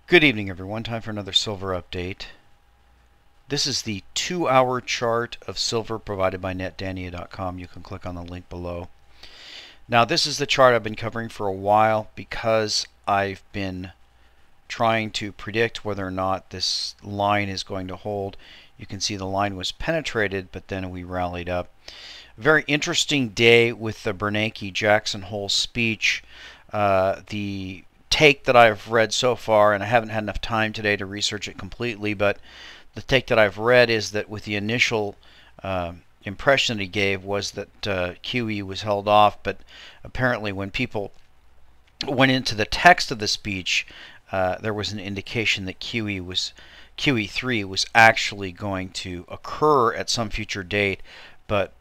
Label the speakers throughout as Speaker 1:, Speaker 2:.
Speaker 1: Good evening, everyone. Time for another silver update. This is the 2-hour chart of silver provided by netdania.com. You can click on the link below. Now, this is the chart I've been covering for a while because I've been trying to predict whether or not this line is going to hold. You can see the line was penetrated, but then we rallied up. Very interesting day with the Bernanke-Jackson Hole speech. The take that I've read so far, and I haven't had enough time today to research it completely, but the take that I've read is that with the initial impression that he gave was that QE was held off, but apparently when people went into the text of the speech, there was an indication that QE3 was actually going to occur at some future date, but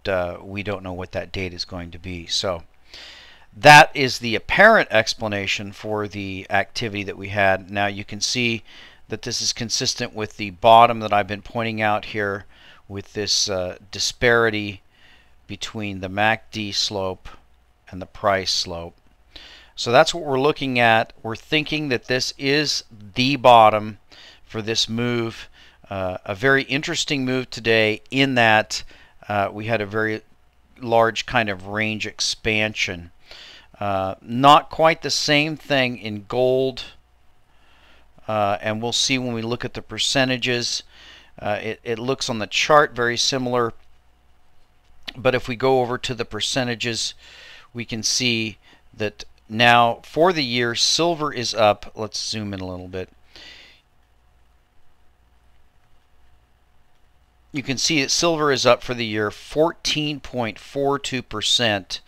Speaker 1: we don't know what that date is going to be. So that is the apparent explanation for the activity that we had. Now you can see that this is consistent with the bottom that I've been pointing out here, with this disparity between the MACD slope and the price slope. So that's what we're looking at. We're thinking that this is the bottom for this move. A very interesting move today in that we had a very large kind of range expansion. Not quite the same thing in gold, and we'll see when we look at the percentages. It looks on the chart very similar, but if we go over to the percentages, we can see that now for the year silver is up. Let's zoom in a little bit. You can see that silver is up for the year 14.42%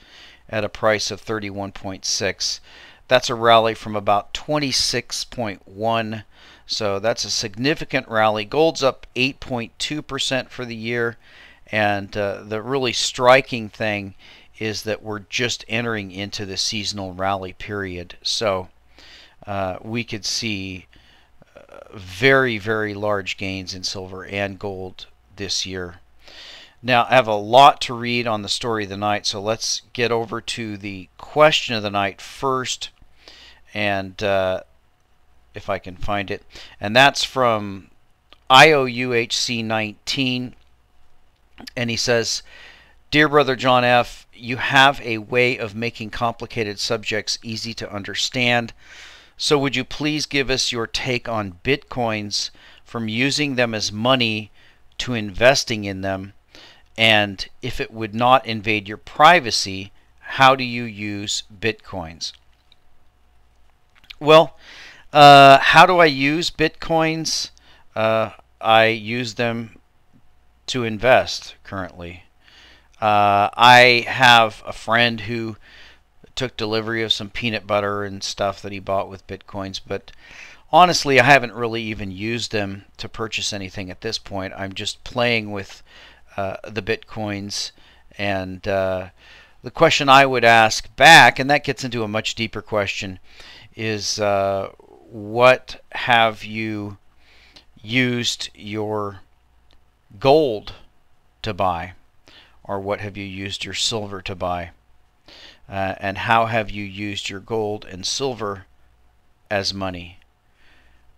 Speaker 1: at a price of 31.6. That's a rally from about 26.1. So that's a significant rally. Gold's up 8.2% for the year, and the really striking thing is that we're just entering into the seasonal rally period. So we could see very, very large gains in silver and gold this year. Now, I have a lot to read on the story of the night, so let's get over to the question of the night first, and if I can find it. And that's from IOUHC19, and he says, "Dear Brother John F., you have a way of making complicated subjects easy to understand, so would you please give us your take on Bitcoins, from using them as money to investing in them? And if it would not invade your privacy, how do you use Bitcoins?" Well, how do I use Bitcoins? I use them to invest currently. I have a friend who took delivery of some peanut butter and stuff that he bought with Bitcoins, but honestly, I haven't really even used them to purchase anything at this point. I'm just playing with the Bitcoins, and the question I would ask back, and that gets into a much deeper question, is what have you used your gold to buy, or what have you used your silver to buy, and how have you used your gold and silver as money?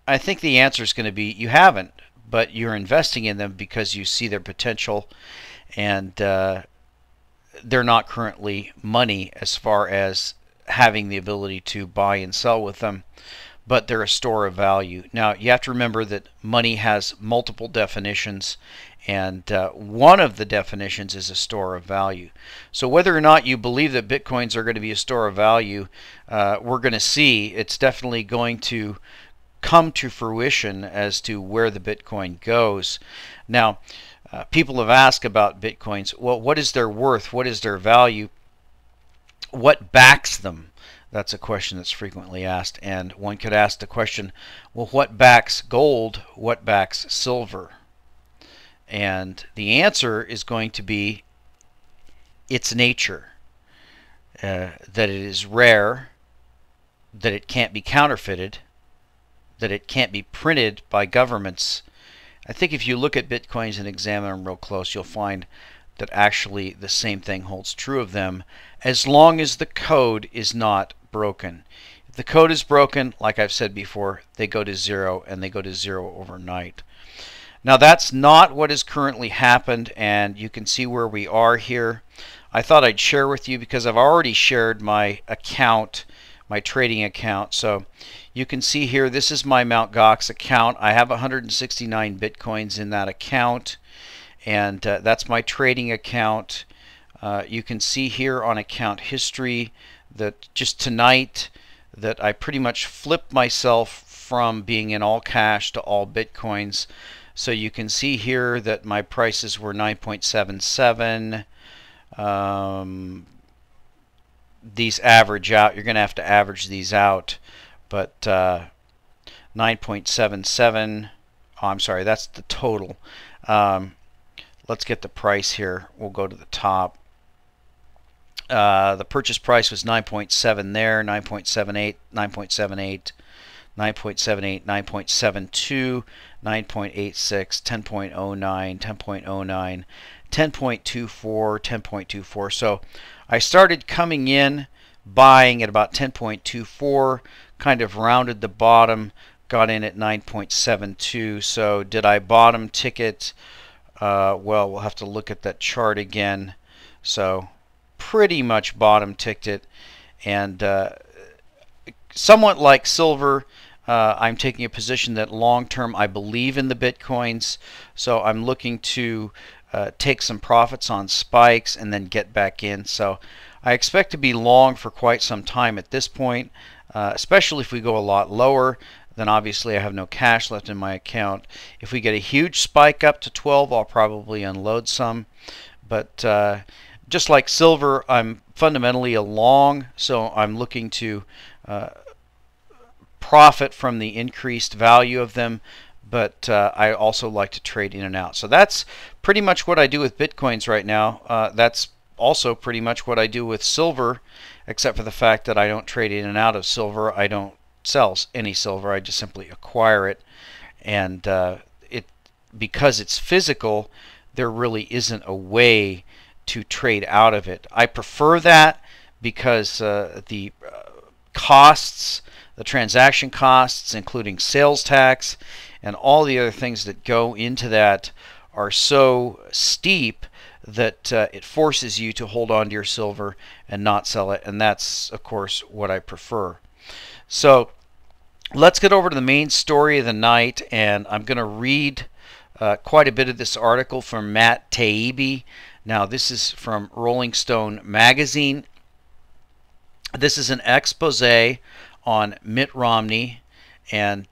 Speaker 1: I think the answer is going to be you haven't, but you're investing in them because you see their potential, and they're not currently money as far as having the ability to buy and sell with them, but they're a store of value. Now, you have to remember that money has multiple definitions, and one of the definitions is a store of value. So whether or not you believe that Bitcoins are going to be a store of value, we're going to see. It's definitely going to come to fruition as to where the Bitcoin goes. Now, people have asked about Bitcoins. Well, what is their worth? What is their value? What backs them? That's a question that's frequently asked. And one could ask the question, well, what backs gold? What backs silver? And the answer is going to be its nature. That it is rare, that it can't be counterfeited, that it can't be printed by governments. I think if you look at Bitcoins and examine them real close, you'll find that actually the same thing holds true of them, as long as the code is not broken. If the code is broken, like I've said before, they go to zero, and they go to zero overnight. Now that's not what has currently happened, and you can see where we are here. I thought I'd share with you because I've already shared my account, my trading account. So you can see here, this is my Mt. Gox account. I have 169 Bitcoins in that account, and that's my trading account. You can see here on account history that just tonight that I pretty much flipped myself from being in all cash to all Bitcoins. So you can see here that my prices were 9.77. These average out. You're going to have to average these out. But 9.77. Oh, I'm sorry, that's the total. Let's get the price here. We'll go to the top. The purchase price was 9.7 there, 9.78, 9.78, 9.78, 9.72, 9.86, 10.09, 10.09, 10.24, 10.24. So I started coming in buying at about 10.24, kind of rounded the bottom, got in at 9.72. So did I bottom ticket? Well, we'll have to look at that chart again. So pretty much bottom ticked it, and somewhat like silver, I'm taking a position that long term I believe in the Bitcoins, so I'm looking to take some profits on spikes and then get back in. So I expect to be long for quite some time at this point, especially if we go a lot lower. Then obviously I have no cash left in my account. If we get a huge spike up to 12, I'll probably unload some, but just like silver, I'm fundamentally a long, so I'm looking to profit from the increased value of them, but I also like to trade in and out. So that's pretty much what I do with Bitcoins right now. That's also pretty much what I do with silver, except for the fact that I don't trade in and out of silver. I don't sell any silver. I just simply acquire it, and because it's physical, there really isn't a way to trade out of it. I prefer that because the costs, the transaction costs, including sales tax and all the other things that go into that, are so steep that it forces you to hold on to your silver and not sell it, and that's of course what I prefer. So let's get over to the main story of the night, and I'm going to read quite a bit of this article from Matt Taibbi. Now, this is from Rolling Stone magazine. This is an expose on Mitt Romney, and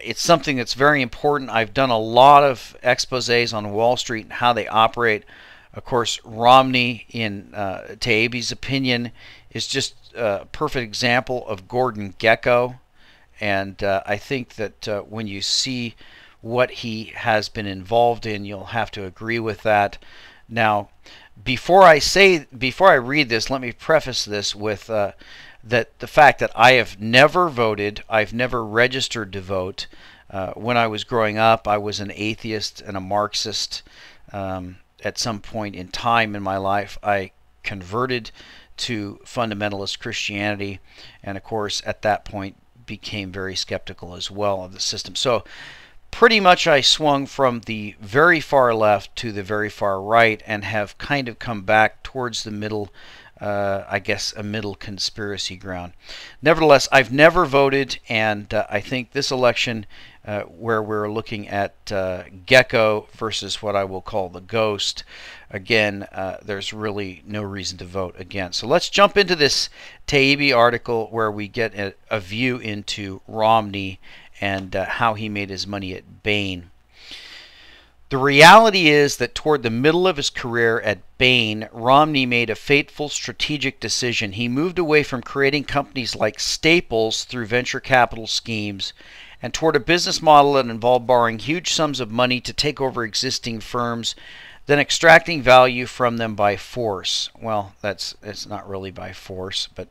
Speaker 1: it's something that's very important. I've done a lot of exposés on Wall Street and how they operate. Of course, Romney, in Taibbi's opinion, is just a perfect example of Gordon Gekko, and I think that when you see what he has been involved in, you'll have to agree with that. Now, before I read this, let me preface this with that the fact that I have never voted, I've never registered to vote. When I was growing up, I was an atheist and a Marxist. At some point in time in my life, I converted to fundamentalist Christianity, and of course at that point became very skeptical as well of the system. So pretty much I swung from the very far left to the very far right, and have kind of come back towards the middle, I guess a middle conspiracy ground. Nevertheless, I've never voted, and I think this election, where we're looking at Gekko versus what I will call the ghost, again, there's really no reason to vote again. So let's jump into this Taibbi article where we get a view into Romney and how he made his money at Bain. The reality is that toward the middle of his career at Bain, Romney made a fateful strategic decision. He moved away from creating companies like Staples through venture capital schemes and toward a business model that involved borrowing huge sums of money to take over existing firms, then extracting value from them by force. Well, it's not really by force, but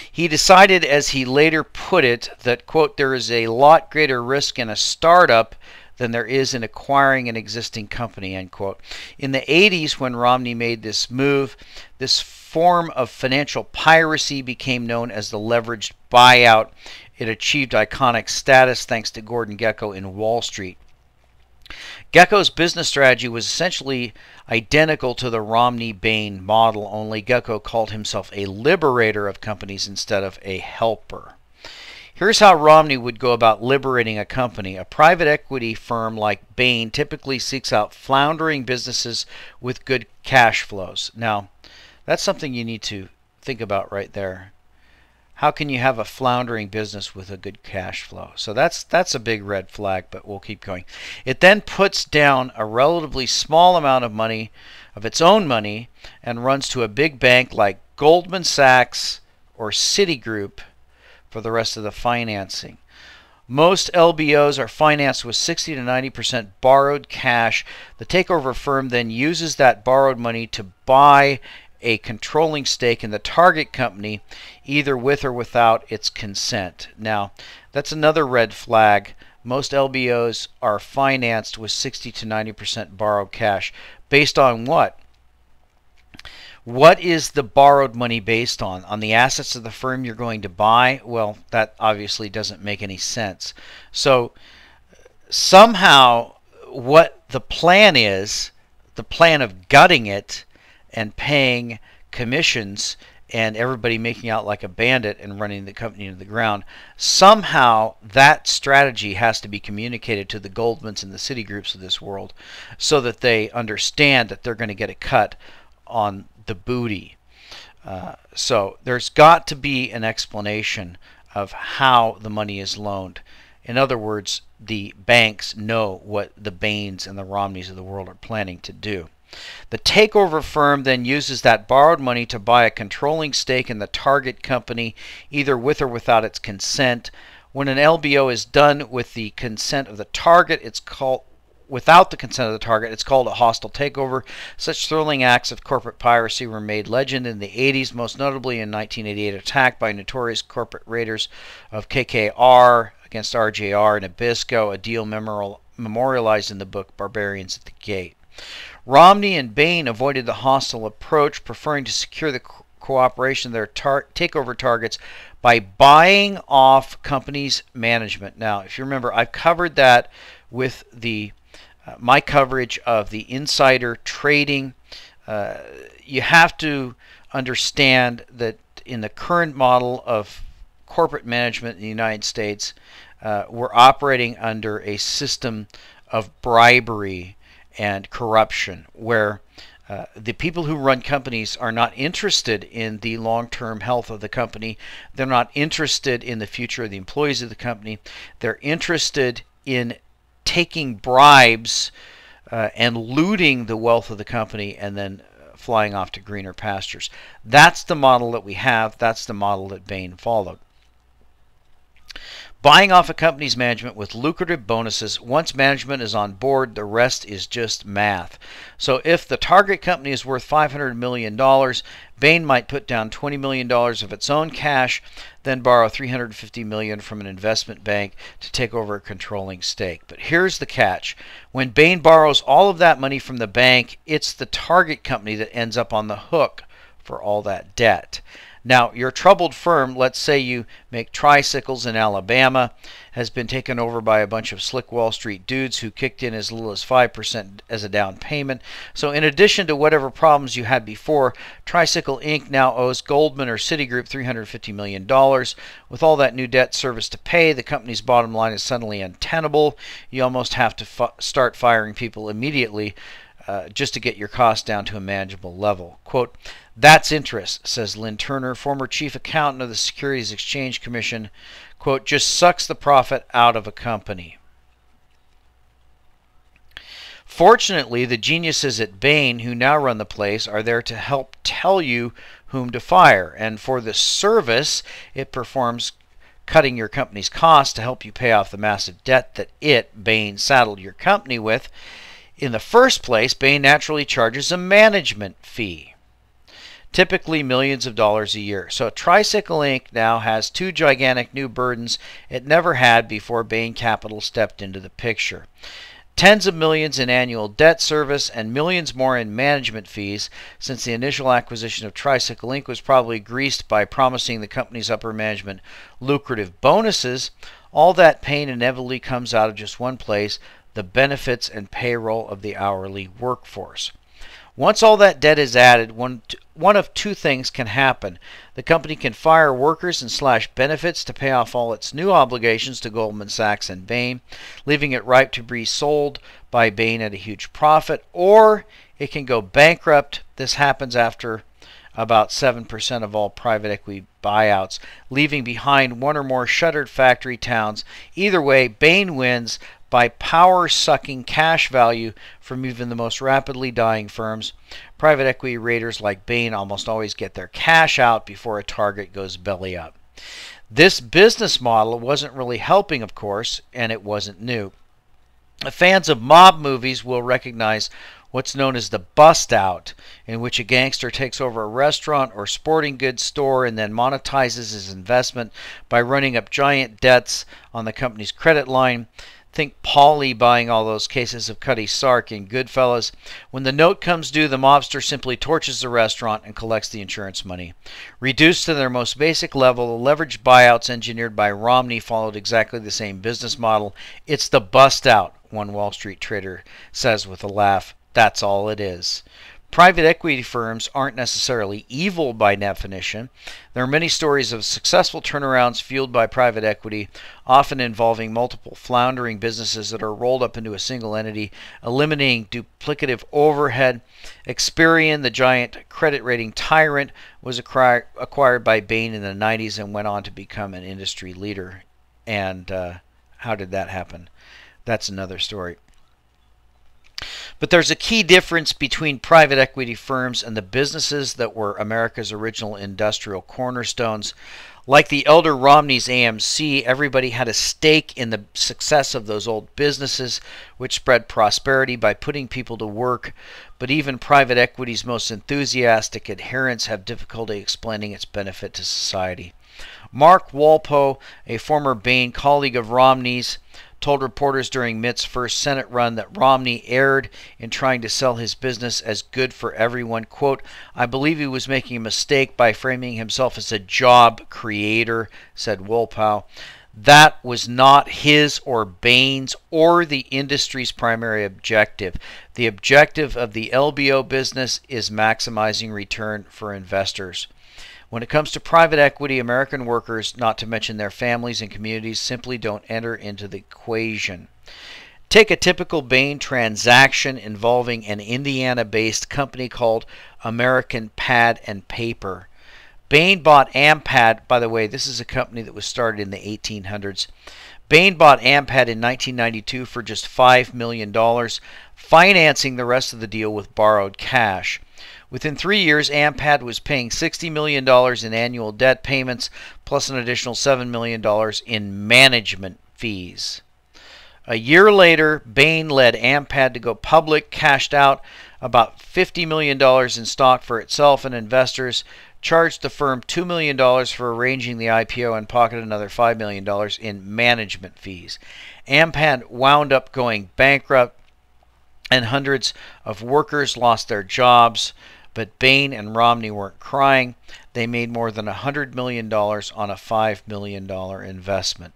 Speaker 1: he decided, as he later put it, that, quote, there is a lot greater risk in a startup than there is in acquiring an existing company, end quote. In the 80s, when Romney made this move, this form of financial piracy became known as the leveraged buyout. It achieved iconic status thanks to Gordon Gekko in Wall Street. Gekko's business strategy was essentially identical to the Romney-Bain model, only Gekko called himself a liberator of companies instead of a helper. Here's how Romney would go about liberating a company. A private equity firm like Bain typically seeks out floundering businesses with good cash flows. Now, that's something you need to think about right there. How can you have a floundering business with a good cash flow? So that's a big red flag, but we'll keep going. It then puts down a relatively small amount of money, of its own money, and runs to a big bank like Goldman Sachs or Citigroup for the rest of the financing. Most LBOs are financed with 60 to 90% borrowed cash. The takeover firm then uses that borrowed money to buy a controlling stake in the target company, either with or without its consent. Now, that's another red flag. Most LBOs are financed with 60 to 90% borrowed cash. Based on what? What is the borrowed money based on? On the assets of the firm you're going to buy? Well, that obviously doesn't make any sense. So somehow what the plan is, the plan of gutting it and paying commissions and everybody making out like a bandit and running the company into the ground, somehow that strategy has to be communicated to the Goldmans and the Citigroups of this world so that they understand that they're going to get a cut on the booty. So there's got to be an explanation of how the money is loaned. In other words, the banks know what the Bains and the Romneys of the world are planning to do. The takeover firm then uses that borrowed money to buy a controlling stake in the target company, either with or without its consent. When an LBO is done with the consent of the target, it's called without the consent of the target, it's called a hostile takeover. Such thrilling acts of corporate piracy were made legend in the 80s, most notably in 1988 attack by notorious corporate raiders of KKR against RJR in Nabisco, a deal memorialized in the book Barbarians at the Gate. Romney and Bain avoided the hostile approach, preferring to secure the cooperation of their takeover targets by buying off companies' management. Now, if you remember, I've covered that with the my coverage of the insider trading. You have to understand that in the current model of corporate management in the United States, we're operating under a system of bribery and corruption where the people who run companies are not interested in the long-term health of the company. They're not interested in the future of the employees of the company. They're interested in taking bribes and looting the wealth of the company and then flying off to greener pastures. That's the model that we have. That's the model that Bain followed. Buying off a company's management with lucrative bonuses. Once management is on board, the rest is just math. So if the target company is worth $500 million, Bain might put down $20 million of its own cash, then borrow $350 million from an investment bank to take over a controlling stake. But here's the catch. When Bain borrows all of that money from the bank, it's the target company that ends up on the hook for all that debt. Now, your troubled firm, let's say you make tricycles in Alabama, has been taken over by a bunch of slick Wall Street dudes who kicked in as little as 5% as a down payment. So in addition to whatever problems you had before, Tricycle Inc. now owes Goldman or Citigroup $350 million. With all that new debt service to pay, the company's bottom line is suddenly untenable. You almost have to start firing people immediately just to get your costs down to a manageable level. Quote, "That's interest," says Lynn Turner, former chief accountant of the Securities Exchange Commission. Quote, "just sucks the profit out of a company." Fortunately, the geniuses at Bain who now run the place are there to help tell you whom to fire. And for the service it performs, cutting your company's costs to help you pay off the massive debt that Bain, saddled your company with. In the first place, Bain naturally charges a management fee, typically millions of dollars a year. So Tricycle Inc. now has two gigantic new burdens it never had before Bain Capital stepped into the picture. Tens of millions in annual debt service and millions more in management fees, since the initial acquisition of Tricycle Inc. was probably greased by promising the company's upper management lucrative bonuses. All that pain inevitably comes out of just one place: the benefits and payroll of the hourly workforce. Once all that debt is added, one of two things can happen. The company can fire workers and slash benefits to pay off all its new obligations to Goldman Sachs and Bain, leaving it ripe to be sold by Bain at a huge profit, or it can go bankrupt. This happens after about 7% of all private equity buyouts, leaving behind one or more shuttered factory towns. Either way, Bain wins by power-sucking cash value from even the most rapidly dying firms. Private equity raiders like Bain almost always get their cash out before a target goes belly up. This business model wasn't really helping, of course, and it wasn't new. Fans of mob movies will recognize what's known as the bust out, in which a gangster takes over a restaurant or sporting goods store and then monetizes his investment by running up giant debts on the company's credit line. Think Paulie buying all those cases of Cutty Sark in Goodfellas. When the note comes due, the mobster simply torches the restaurant and collects the insurance money. Reduced to their most basic level, the leveraged buyouts engineered by Romney followed exactly the same business model. It's the bust out, one Wall Street trader says with a laugh. That's all it is. Private equity firms aren't necessarily evil by definition. There are many stories of successful turnarounds fueled by private equity, often involving multiple floundering businesses that are rolled up into a single entity, eliminating duplicative overhead. Experian, the giant credit rating tyrant, was acquired by Bain in the 90s and went on to become an industry leader. And how did that happen? That's another story. But there's a key difference between private equity firms and the businesses that were America's original industrial cornerstones. Like the elder Romney's AMC, everybody had a stake in the success of those old businesses, which spread prosperity by putting people to work. But even private equity's most enthusiastic adherents have difficulty explaining its benefit to society. Mark Walpo, a former Bain colleague of Romney's, told reporters during Mitt's first Senate run that Romney erred in trying to sell his business as good for everyone. Quote, "I believe he was making a mistake by framing himself as a job creator," said Wolpow. That was not his or Bain's or the industry's primary objective. The objective of the LBO business is maximizing return for investors. When it comes to private equity, American workers, not to mention their families and communities, simply don't enter into the equation. Take a typical Bain transaction involving an Indiana-based company called American Pad and Paper. Bain bought Ampad. By the way, this is a company that was started in the 1800s. Bain bought Ampad in 1992 for just $5 million, financing the rest of the deal with borrowed cash. Within 3 years, Ampad was paying $60 million in annual debt payments, plus an additional $7 million in management fees. A year later, Bain led Ampad to go public, cashed out about $50 million in stock for itself and investors, charged the firm $2 million for arranging the IPO, and pocketed another $5 million in management fees. Ampad wound up going bankrupt, and hundreds of workers lost their jobs. But Bain and Romney weren't crying. They made more than $100 million on a $5 million investment.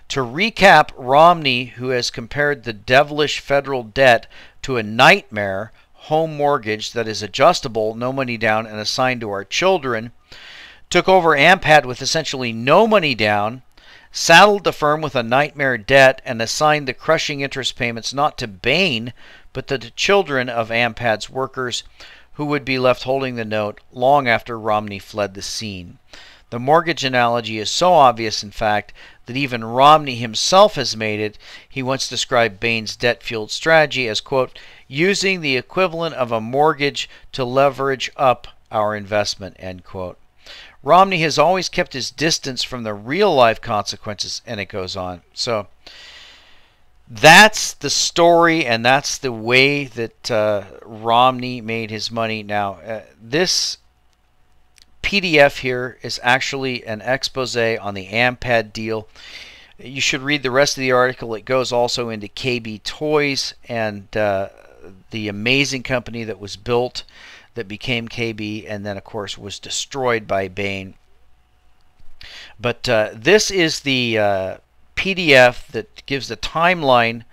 Speaker 1: To recap, Romney, who has compared the devilish federal debt to a nightmare home mortgage that is adjustable, no money down, and assigned to our children, took over Ampad with essentially no money down, saddled the firm with a nightmare debt, and assigned the crushing interest payments not to Bain, but to the children of Ampad's workers, who would be left holding the note long after Romney fled the scene. The mortgage analogy is so obvious, in fact, that even Romney himself has made it. He once described Bain's debt-fueled strategy as, quote, "using the equivalent of a mortgage to leverage up our investment," end quote. Romney has always kept his distance from the real-life consequences, and it goes on. So that's the story, and that's the way that Romney made his money. Now, this PDF here is actually an expose on the Ampad deal. You should read the rest of the article. It goes also into KB Toys and the amazing company that was built that became KB and then, of course, was destroyed by Bain. But this is the PDF that gives the timeline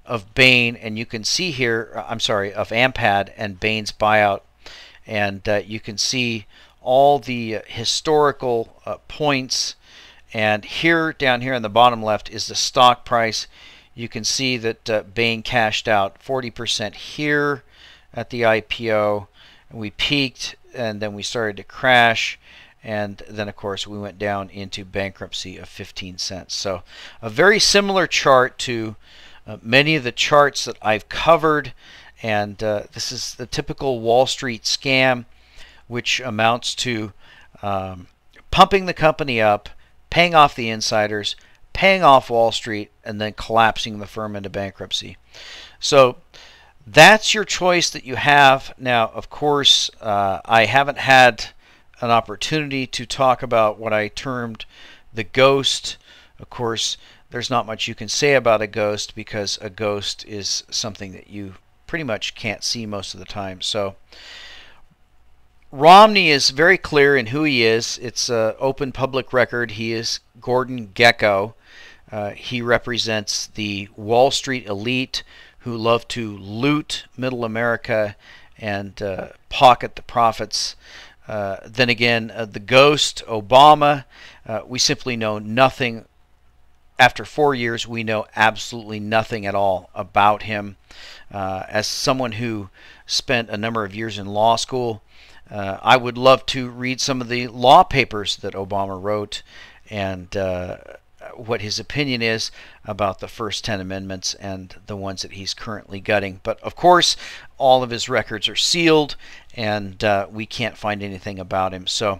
Speaker 1: of Bain, and you can see here, I'm sorry, of Ampad and Bain's buyout, and you can see all the historical points. And here, down here on the bottom left, is the stock price. You can see that Bain cashed out 40% here at the IPO, and we peaked, and then we started to crash, and then of course we went down into bankruptcy of 15 cents. So a very similar chart to many of the charts that I've covered, and this is the typical Wall Street scam, which amounts to pumping the company up, paying off the insiders, paying off Wall Street, and then collapsing the firm into bankruptcy. So that's your choice that you have. Now, of course, I haven't had an opportunity to talk about what I termed the ghost. Of course, there's not much you can say about a ghost because a ghost is something that you pretty much can't see most of the time. So Romney is very clear in who he is. It's an open public record. He is Gordon Gekko. He represents the Wall Street elite who love to loot middle America and pocket the profits. Then again, the ghost, Obama, we simply know nothing. After 4 years, we know absolutely nothing at all about him. As someone who spent a number of years in law school, I would love to read some of the law papers that Obama wrote and what his opinion is about the first 10 amendments and the ones that he's currently gutting. But of course, all of his records are sealed, and we can't find anything about him. So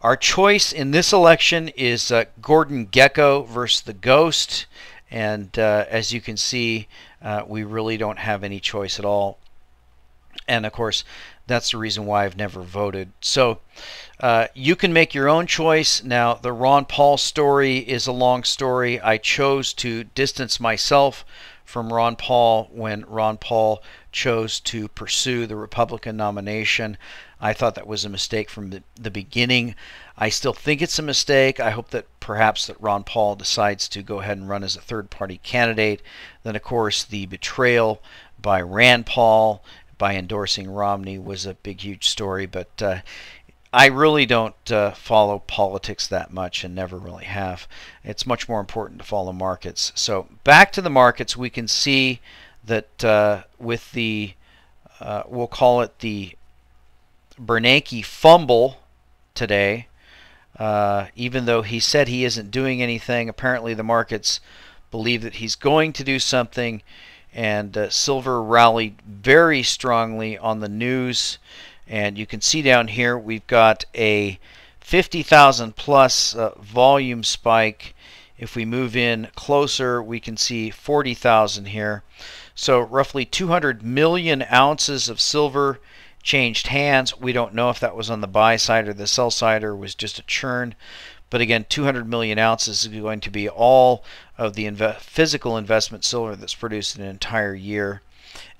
Speaker 1: our choice in this election is Gordon Gekko versus the Ghost. And as you can see, we really don't have any choice at all. And of course, that's the reason why I've never voted. So you can make your own choice. Now, the Ron Paul story is a long story. I chose to distance myself from Ron Paul when Ron Paul chose to pursue the Republican nomination. I thought that was a mistake from the beginning. I still think it's a mistake. I hope that perhaps that Ron Paul decides to go ahead and run as a third-party candidate. Then, of course, the betrayal by Rand Paul by endorsing Romney was a big, huge story. But I really don't follow politics that much and never really have. It's much more important to follow markets. So back to the markets, we can see that with the, we'll call it the Bernanke fumble today, even though he said he isn't doing anything, apparently the markets believe that he's going to do something, and silver rallied very strongly on the news. And you can see down here we've got a 50,000 plus volume spike. If we move in closer, we can see 40,000 here. So roughly 200 million ounces of silver changed hands. We don't know if that was on the buy side or the sell side or was just a churn. But again, 200 million ounces is going to be all of the physical investment silver that's produced in an entire year.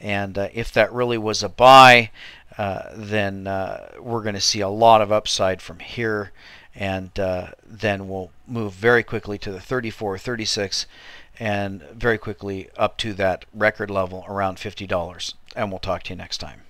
Speaker 1: And if that really was a buy, then we're going to see a lot of upside from here. And then we'll move very quickly to the 34, 36, and very quickly up to that record level around $50. And we'll talk to you next time.